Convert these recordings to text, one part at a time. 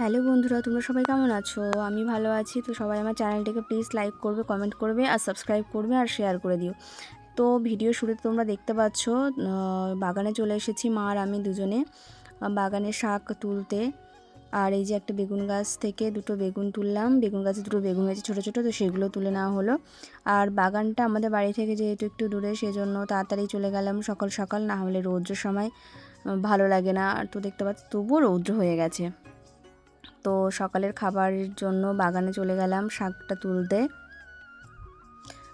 Hello বন্ধুরা, তোমরা সবাই কেমন আছো? আমি ভালো আছি। তো সবাই আমার চ্যানেলটাকে প্লিজ লাইক করবে, কমেন্ট করবে আর সাবস্ক্রাইব করবে আর শেয়ার করে দিও। তো ভিডিও শুরুতে তোমরা দেখতে পাচ্ছ বাগানে চলে এসেছি মা আর আমি দুজনে বাগানে শাক তুলতে। আর এই যে একটা বেগুন গাছ থেকে দুটো বেগুন তুললাম, বেগুন গাছে দুটো বেগুন হয়েছে ছোটো ছোটো, তো সেগুলো তুলে নেওয়া হলো। আর বাগানটা আমাদের বাড়ি থেকে যেহেতু একটু দূরে, সেজন্য তাড়াতাড়ি চলে গেলাম সকাল সকাল, না হলে রৌদ্রের সময় ভালো লাগে না। আর তো দেখতে পাচ্ছ তবুও রৌদ্র হয়ে গেছে। তো সকালের খাবারের জন্য বাগানে চলে গেলাম শাকটা তুলতে,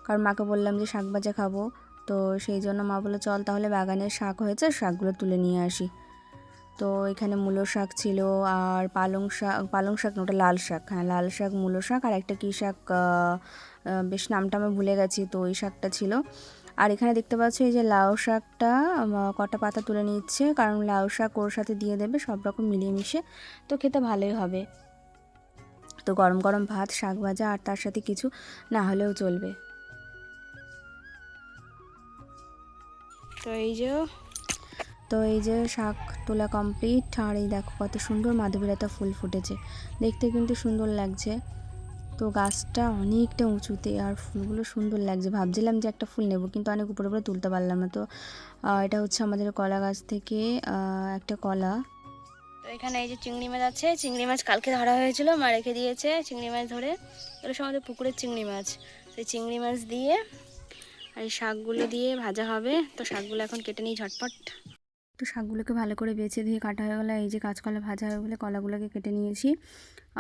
কারণ মাকে বললাম যে শাক ভাজা খাবো। তো সেই জন্য মা বললো চল তাহলে বাগানের শাক হয়েছে শাকগুলো তুলে নিয়ে আসি। তো এখানে মূলো শাক ছিল আর পালং শাক না, ওটা লাল শাক, হ্যাঁ লাল শাক, মূলো শাক আর একটা কী শাক, বেশ নামটা আমি ভুলে গেছি। তো ওই শাকটা ছিল। আর এখানে দেখতে পাচ্ছ এই যে লাউ শাকটা কটা পাতা তুলে নিচ্ছে, কারণ লাউ শাক ওর সাথে দিয়ে দেবে, সব রকম মিলিয়ে মিশে তো খেতে ভালোই হবে। তো গরম গরম ভাত, শাক ভাজা আর তার সাথে কিছু না হলেও চলবে। তো এই যে শাক তোলা কমপ্লিট। আর এই দেখো কত সুন্দর মাধবীলতা ফুল ফুটেছে, দেখতে কিন্তু সুন্দর লাগছে। তো গাছটা অনেকটা উঁচুতে আর ফুলগুলো সুন্দর লাগছে। ভাবছিলাম যে একটা ফুল নেব, কিন্তু অনেক উপরে উপরে তুলতে পারলাম না। তো এটা হচ্ছে আমাদের কলা গাছ থেকে একটা কলা। তো এখানে এই যে চিংড়ি মাছ আছে, চিংড়ি মাছ কালকে ধরা হয়েছিল, মা রেখে দিয়েছে চিংড়ি মাছ ধরে। এগুলো সব আমাদের পুকুরের চিংড়ি মাছ। তো এই চিংড়ি মাছ দিয়ে আর এই শাকগুলো দিয়ে ভাজা হবে। তো শাকগুলো এখন কেটে নিই ঝটপট। তো শাকগুলোকে ভালো করে বেছে দিয়ে কাটা হয়ে গেলে, এই যে কাঁচকলা ভাজা হয়ে গেলে কলাগুলোকে কেটে নিয়েছি।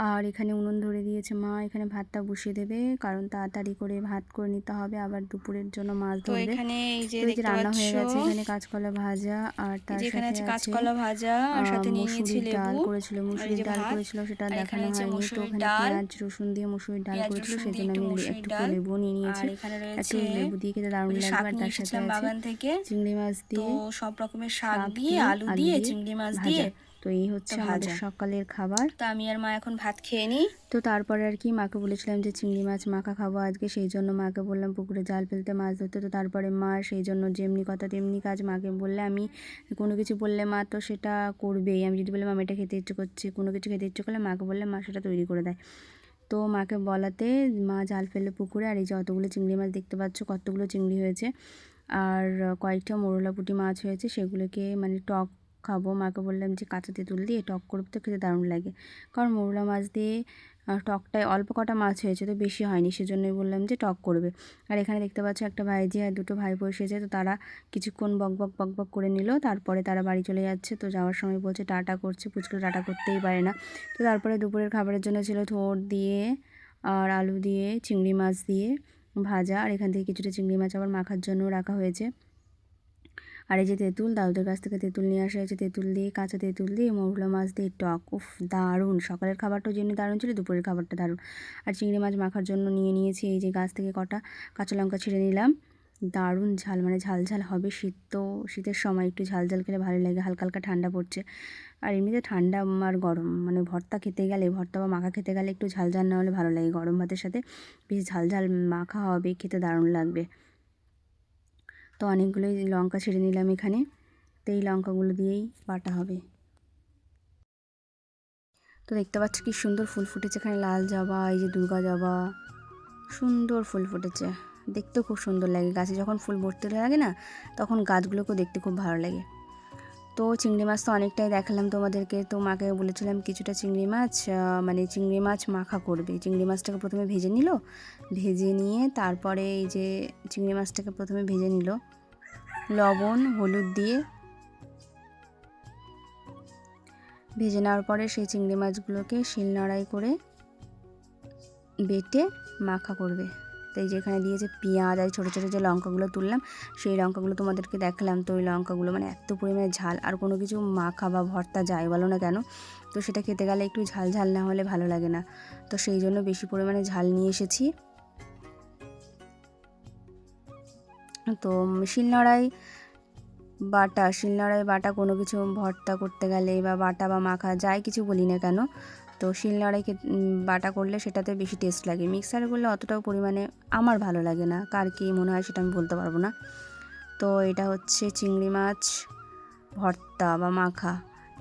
আর এখানে উনুন ধরে দিয়েছে মা, এখানে ভাতটা বসিয়ে দেবে, কারণ তাড়াতাড়ি করে ভাত করে নিতে হবে, আবার দুপুরের জন্য মাছ ধরবে। তো এখানে এই যে রান্না হয়ে গেছে, এখানে কাঁচকলা ভাজা আর তার সাথে আছে কাঁচকলা ভাজা আর সাথে নিয়ে নিয়েছি ডাল করেছিল, মুসুরির ডাল করেছিল, সেটা দেখানো হয়নি। তো ওখানে পেঁয়াজ রসুন দিয়ে মুসুরির ডাল করেছিল, সেজন্য আমি একটু লেবু নিয়ে নিয়েছি। একটু লেবু দিয়ে খেতে দারুণ লাগবে। আর তার সাথে আছে চিংড়ি মাছ দিয়ে, সব রকমের শাক দিয়ে, আলু দিয়ে, চিংড়ি মাছ দিয়ে। তো এই হচ্ছে আমাদের সকালের খাবার। তো আমি আর মা এখন ভাত খেয়ে নিই। তো তারপরে আর কি মাকে বলেছিলাম যে চিংড়ি মাছ মাখা খাবো আজকে, সেই জন্য মাকে বললাম পুকুরে জাল ফেলতে, মাছ ধরতে। তো তারপরে মা সেই জন্য যেমনি কথা তেমনি কাজ, মাকে বললে আমি কোনো কিছু বললে মা তো সেটা করবেই। আমি যদি বললাম আমি এটা খেতে ইচ্ছে করছি, কোনো কিছু খেতে ইচ্ছে করলে মাকে বললে মা সেটা তৈরি করে দেয়। তো মাকে বলাতে মা জাল ফেললে পুকুরে। আর এই যে অতগুলো চিংড়ি মাছ দেখতে পাচ্ছ, কতগুলো চিংড়ি হয়েছে। আর কয়েকটা মোরলা পুঁটি মাছ হয়েছে, সেগুলোকে মানে টক খাবো। মাকে বললাম যে কাঁচা তেঁতুল দিয়ে টক করবে, তো খেতে দারুণ লাগে। কারণ মোরলা মাছ দিয়ে টকটায় অল্প কটা মাছ হয়েছে, তো বেশি হয়নি, সেজন্যই বললাম যে টক করবে। আর এখানে দেখতে পাচ্ছ একটা ভাইজি আর দুটো ভাইপো এসেছে। তো তারা কিছুক্ষণ বক করে নিল, তারপরে তারা বাড়ি চলে যাচ্ছে। তো যাওয়ার সময় বলছে টাটা করছে, পুচকুলো টাটা করতেই পারে না। তো তারপরে দুপুরের খাবারের জন্য ছিল থোড় দিয়ে আর আলু দিয়ে, চিংড়ি মাছ দিয়ে ভাজা। আর এখান থেকে কিছুটা চিংড়ি মাছ আবার মাখার জন্য রাখা হয়েছে। আর এই যে তেঁতুল, দাদুদের কাছ থেকে তেঁতুল নিয়ে আসা হয়েছে, তেঁতুল দিয়ে, কাঁচা তেঁতুল দিয়ে, মৌরলা মাছ দিয়ে টক। উফ দারুণ! সকালের খাবারটাও যেমনি দারুণ ছিল, দুপুরের খাবারটা দারুণ। আর চিংড়ি মাছ মাখার জন্য নিয়ে নিয়েছি এই যে গাছ থেকে কটা কাঁচা লঙ্কা ছিঁড়ে নিলাম। দারুণ ঝাল, মানে ঝাল ঝাল হবে। শীতের সময় একটু ঝাল ঝাল খেলে ভালো লাগে, হালকা হালকা ঠান্ডা পড়ছে। আর এমনিতে ঠান্ডা আর গরম, মানে ভর্তা খেতে গেলে, ভর্তা বা মাখা খেতে গেলে একটু ঝাল ঝাল না হলে ভালো লাগে। গরম ভাতের সাথে বেশ ঝাল ঝাল মাখা হবে, খেতে দারুণ লাগবে। তো অনেকগুলোই লঙ্কা ছিঁড়ে নিলাম এখানে। তো এই লঙ্কাগুলো দিয়েই বাটা হবে। তো দেখতে পাচ্ছ কি সুন্দর ফুল ফুটেছে এখানে, লাল জবা, এই যে দুর্গা জবা, সুন্দর ফুল ফুটেছে, দেখতেও খুব সুন্দর লাগে। গাছে যখন ফুল ভর্তি লাগে না, তখন গাছগুলোকেও দেখতে খুব ভালো লাগে। তো চিংড়ি মাছ তো অনেকটাই দেখালাম তোমাদেরকে। তো মাকে বলেছিলাম কিছুটা চিংড়ি মাছ, মানে চিংড়ি মাছ মাখা করবে। চিংড়ি মাছটাকে প্রথমে ভেজে নিল, ভেজে নিয়ে তারপরে এই যে চিংড়ি মাছটাকে প্রথমে ভেজে নিল লবণ হলুদ দিয়ে। ভেজে নেওয়ার পরে সেই চিংড়ি মাছগুলোকে শিলনোড়ায় করে বেটে মাখা করবে। তো এই যে এখানে দিয়েছে পেঁয়াজ আর ছোটো ছোটো যে লঙ্কাগুলো তুললাম, সেই লঙ্কাগুলো তোমাদেরকে দেখালাম। তো ওই লঙ্কাগুলো মানে এত পরিমাণে ঝাল, আর কোনো কিছু মাখা বা ভর্তা যাই বলো না কেন, তো সেটা খেতে গেলে একটু ঝাল ঝাল না হলে ভালো লাগে না। তো সেই জন্য বেশি পরিমাণে ঝাল নিয়ে এসেছি। তো শিলনোড়ায় বাটা কোনো কিছু ভর্তা করতে গেলে বা বাটা বা মাখা যাই কিছু বলি না কেন, তো শিলনোড়ায় বাটা করলে সেটাতে বেশি টেস্ট লাগে। মিক্সারে করলে অতটাও পরিমাণে আমার ভালো লাগে না, কার কী মনে হয় সেটা আমি বলতে পারবো না। তো এটা হচ্ছে চিংড়ি মাছ ভর্তা বা মাখা,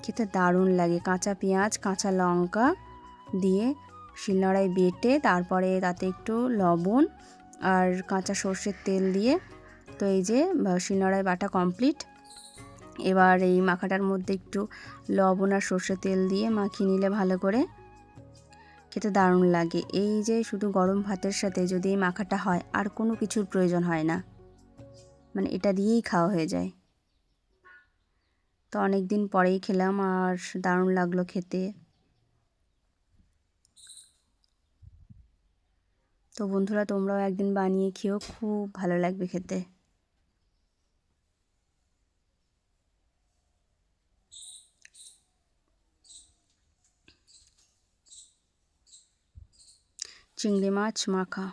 খেতে দারুণ লাগে। কাঁচা পেঁয়াজ, কাঁচা লঙ্কা দিয়ে শিলনোড়ায় বেটে তারপরে তাতে একটু লবণ আর কাঁচা সর্ষের তেল দিয়ে, তো এই যে শিলনোড়ায় বাটা কমপ্লিট। এবার এই মাখাটার মধ্যে একটু লবণ আর সর্ষের তেল দিয়ে মাখিয়ে নিলে ভালো করে, খেতে দারুণ লাগে। এই যে শুধু গরম ভাতের সাথে যদি এই মাখাটা হয় আর কোনো কিছুর প্রয়োজন হয় না, মানে এটা দিয়েই খাওয়া হয়ে যায়। তো অনেক দিন পরেই খেলাম আর দারুণ লাগলো খেতে। তো বন্ধুরা, তোমরাও একদিন বানিয়ে খেও, খুব ভালো লাগবে খেতে। চিংড়ি মাছ মাখা।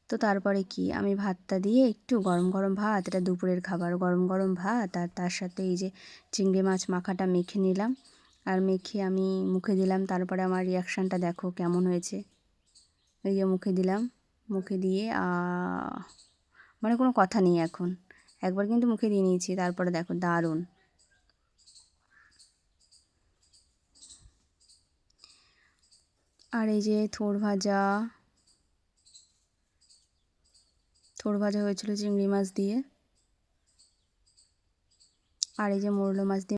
তো তারপরে কি, আমি ভাতটা দিয়ে একটু গরম গরম ভাত, এটা দুপুরের খাবার, গরম গরম ভাত আর তার সাথে এই যে চিংড়ি মাছ মাখাটা মেখে নিলাম। আর মেখে আমি মুখে দিলাম, তারপরে আমার রিয়াকশানটা দেখো কেমন হয়েছে। এই যে মুখে দিলাম, মুখে দিয়ে মানে কোনো কথা নেই এখন, একবার কিন্তু মুখে দিয়ে নিয়েছি, তারপরে দেখো দারুণ। আর এই যে থোড় ভাজা হয়েছিল চিংড়ি মাছ দিয়ে। আর এই যে মোরলা মাছ দিয়ে